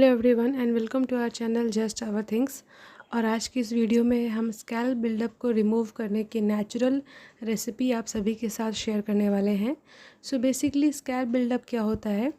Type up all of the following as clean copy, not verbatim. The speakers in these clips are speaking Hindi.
Hello everyone and welcome to our channel just our things. और आज की इस वीडियो में हम स्कैल्प बिल्डअप को रिमूव करने की नेचुरल रेसिपी आप सभी के साथ शेयर करने वाले हैं। सो बेसिकली स्कैल्प बिल्डअप क्या होता है,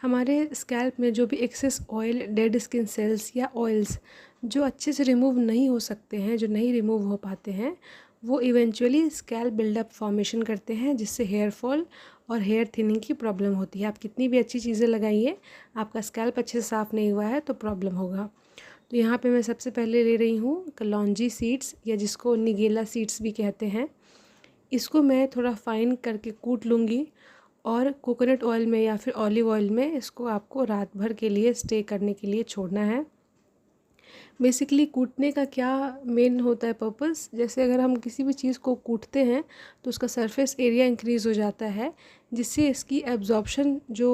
हमारे स्कैल्प में जो भी excess oil, dead skin cells या ऑयल्स जो अच्छे से रिमूव नहीं हो सकते हैं, जो नहीं रिमूव हो पाते हैं, वो इवेंचुअली स्कैल्प बिल्डअप फॉर्मेशन करते हैं, जिससे हेयर फॉल और हेयर थिनिंग की प्रॉब्लम होती है। आप कितनी भी अच्छी चीज़ें लगाइए, आपका स्कैल्प अच्छे से साफ़ नहीं हुआ है तो प्रॉब्लम होगा। तो यहाँ पे मैं सबसे पहले ले रही हूँ कलौंजी सीड्स, या जिसको निगेला सीड्स भी कहते हैं। इसको मैं थोड़ा फाइन करके कूट लूँगी और कोकोनट ऑयल में या फिर ऑलिव ऑयल में इसको आपको रात भर के लिए स्टे करने के लिए छोड़ना है। बेसिकली कूटने का क्या मेन होता है पर्पस, जैसे अगर हम किसी भी चीज़ को कूटते हैं तो उसका सरफेस एरिया इंक्रीज़ हो जाता है, जिससे इसकी एब्जॉर्प्शन जो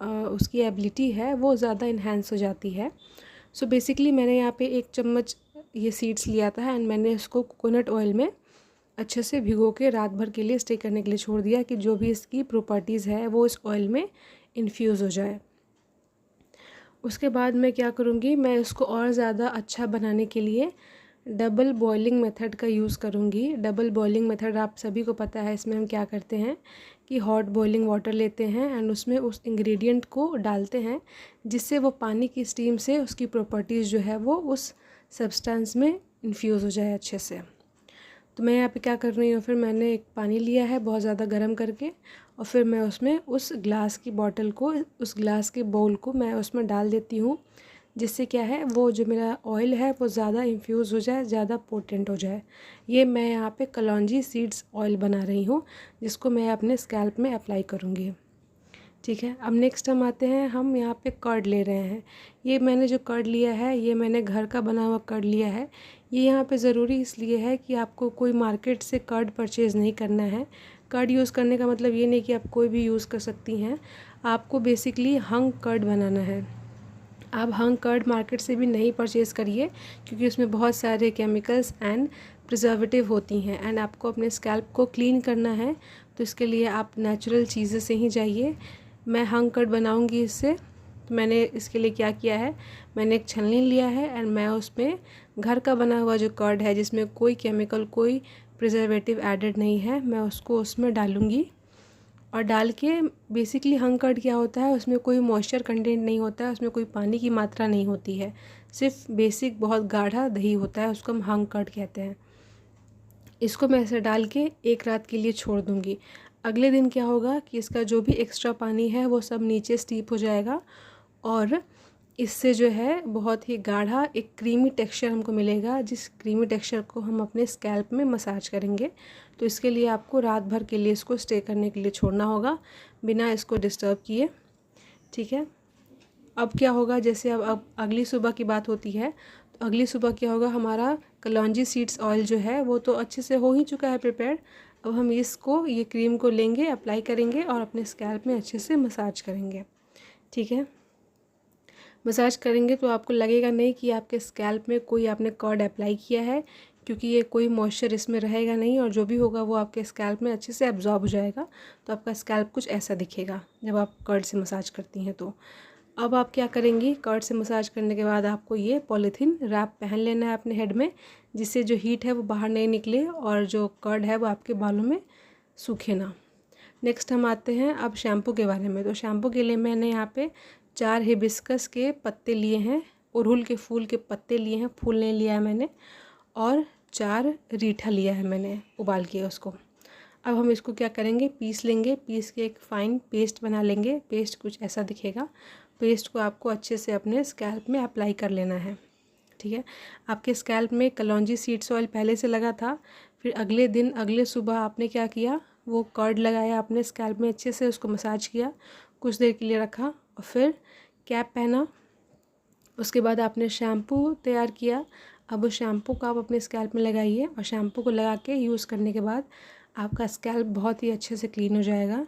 उसकी एबिलिटी है वो ज़्यादा इन्हेंस हो जाती है। सो बेसिकली मैंने यहाँ पे 1 चम्मच ये सीड्स लिया था एंड मैंने इसको कोकोनट ऑयल में अच्छे से भिगो के रात भर के लिए स्टे करने के लिए छोड़ दिया कि जो भी इसकी प्रॉपर्टीज़ है वो इस ऑयल में इन्फ्यूज़ हो जाए। उसके बाद मैं क्या करूँगी, मैं इसको और ज़्यादा अच्छा बनाने के लिए डबल बॉइलिंग मेथड का यूज़ करूँगी। डबल बॉइलिंग मेथड आप सभी को पता है। इसमें हम क्या करते हैं कि हॉट बॉइलिंग वाटर लेते हैं एंड उसमें उस इंग्रेडिएंट को डालते हैं, जिससे वो पानी की स्टीम से उसकी प्रॉपर्टीज़ जो है वो उस सब्सटेंस में इन्फ्यूज़ हो जाए अच्छे से। तो मैं यहाँ पे क्या कर रही हूँ, फिर मैंने एक पानी लिया है बहुत ज़्यादा गर्म करके, और फिर मैं उसमें उस ग्लास की बॉटल को, उस ग्लास के बाउल को मैं उसमें डाल देती हूँ, जिससे क्या है वो जो मेरा ऑयल है वो ज़्यादा इन्फ्यूज़ हो जाए, ज़्यादा पोटेंट हो जाए। ये मैं यहाँ पे कलौंजी सीड्स ऑयल बना रही हूँ, जिसको मैं अपने स्कैल्प में अप्लाई करूँगी। ठीक है, अब नेक्स्ट हम आते हैं, हम यहाँ पे कर्ड ले रहे हैं। ये मैंने जो कर्ड लिया है ये मैंने घर का बना हुआ कर्ड लिया है। ये यहाँ पे ज़रूरी इसलिए है कि आपको कोई मार्केट से कर्ड परचेज़ नहीं करना है। कर्ड यूज़ करने का मतलब ये नहीं कि आप कोई भी यूज़ कर सकती हैं, आपको बेसिकली हंग कर्ड बनाना है। आप हंग कर्ड मार्केट से भी नहीं परचेज़ करिए, क्योंकि उसमें बहुत सारे केमिकल्स एंड प्रिजर्वेटिव होती हैं एंड आपको अपने स्कैल्प को क्लीन करना है, तो इसके लिए आप नेचुरल चीज़ें से ही जाइए। मैं हंग कर्ड बनाऊंगी इससे, तो मैंने इसके लिए क्या किया है, मैंने एक छलनी लिया है एंड मैं उसमें घर का बना हुआ जो कर्ड है, जिसमें कोई केमिकल, कोई प्रिजर्वेटिव एडेड नहीं है, मैं उसको उसमें डालूँगी। और डाल के बेसिकली हंग कर्ड क्या होता है, उसमें कोई मॉइस्चर कंटेंट नहीं होता है, उसमें कोई पानी की मात्रा नहीं होती है, सिर्फ बेसिक बहुत गाढ़ा दही होता है, उसको हम हंग कर्ड कहते हैं। इसको मैं ऐसे डाल के एक रात के लिए छोड़ दूँगी। अगले दिन क्या होगा कि इसका जो भी एक्स्ट्रा पानी है वो सब नीचे स्टीप हो जाएगा और इससे जो है बहुत ही गाढ़ा एक क्रीमी टेक्सचर हमको मिलेगा, जिस क्रीमी टेक्सचर को हम अपने स्कैल्प में मसाज करेंगे। तो इसके लिए आपको रात भर के लिए इसको स्टे करने के लिए छोड़ना होगा, बिना इसको डिस्टर्ब किए। ठीक है, अब क्या होगा, जैसे अब अगली सुबह की बात होती है, तो अगली सुबह क्या होगा, हमारा कलौंजी सीड्स ऑयल जो है वो तो अच्छे से हो ही चुका है प्रिपेयर। अब हम इसको, ये क्रीम को लेंगे, अप्लाई करेंगे और अपने स्कैल्प में अच्छे से मसाज करेंगे। ठीक है, मसाज करेंगे तो आपको लगेगा नहीं कि आपके स्कैल्प में कोई आपने कर्ड अप्लाई किया है, क्योंकि ये कोई मॉइस्चर इसमें रहेगा नहीं, और जो भी होगा वो आपके स्कैल्प में अच्छे से एब्जॉर्ब हो जाएगा। तो आपका स्कैल्प कुछ ऐसा दिखेगा जब आप कर्ड से मसाज करती हैं। तो अब आप क्या करेंगी, कर्ड से मसाज करने के बाद आपको ये पॉलीथीन रैप पहन लेना है अपने हेड में, जिससे जो हीट है वो बाहर नहीं निकले और जो कर्ड है वो आपके बालों में सूखे ना। नेक्स्ट हम आते हैं अब शैम्पू के बारे में। तो शैम्पू के लिए मैंने यहाँ पे 4 हिबिस्कस के पत्ते लिए हैं, अड़हुल के फूल के पत्ते लिए हैं, फूल नहीं लिया है मैंने, और 4 रीठा लिया है मैंने उबाल के उसको। अब हम इसको क्या करेंगे, पीस लेंगे, पीस के एक फ़ाइन पेस्ट बना लेंगे। पेस्ट कुछ ऐसा दिखेगा। पेस्ट को आपको अच्छे से अपने स्कैल्प में अप्लाई कर लेना है। ठीक है, आपके स्कैल्प में कलौंजी सीड्स ऑयल पहले से लगा था, फिर अगले दिन, अगले सुबह आपने क्या किया, वो कर्ड लगाया अपने स्कैल्प में, अच्छे से उसको मसाज किया, कुछ देर के लिए रखा और फिर कैप पहना। उसके बाद आपने शैम्पू तैयार किया। अब उस शैम्पू को आप अपने स्कैल्प में लगाइए और शैम्पू को लगा के यूज़ करने के बाद आपका स्कैल्प बहुत ही अच्छे से क्लीन हो जाएगा।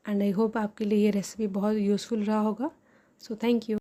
एंड आई होप आपके लिए ये रेसिपी बहुत यूज़फुल रहा होगा। So thank you.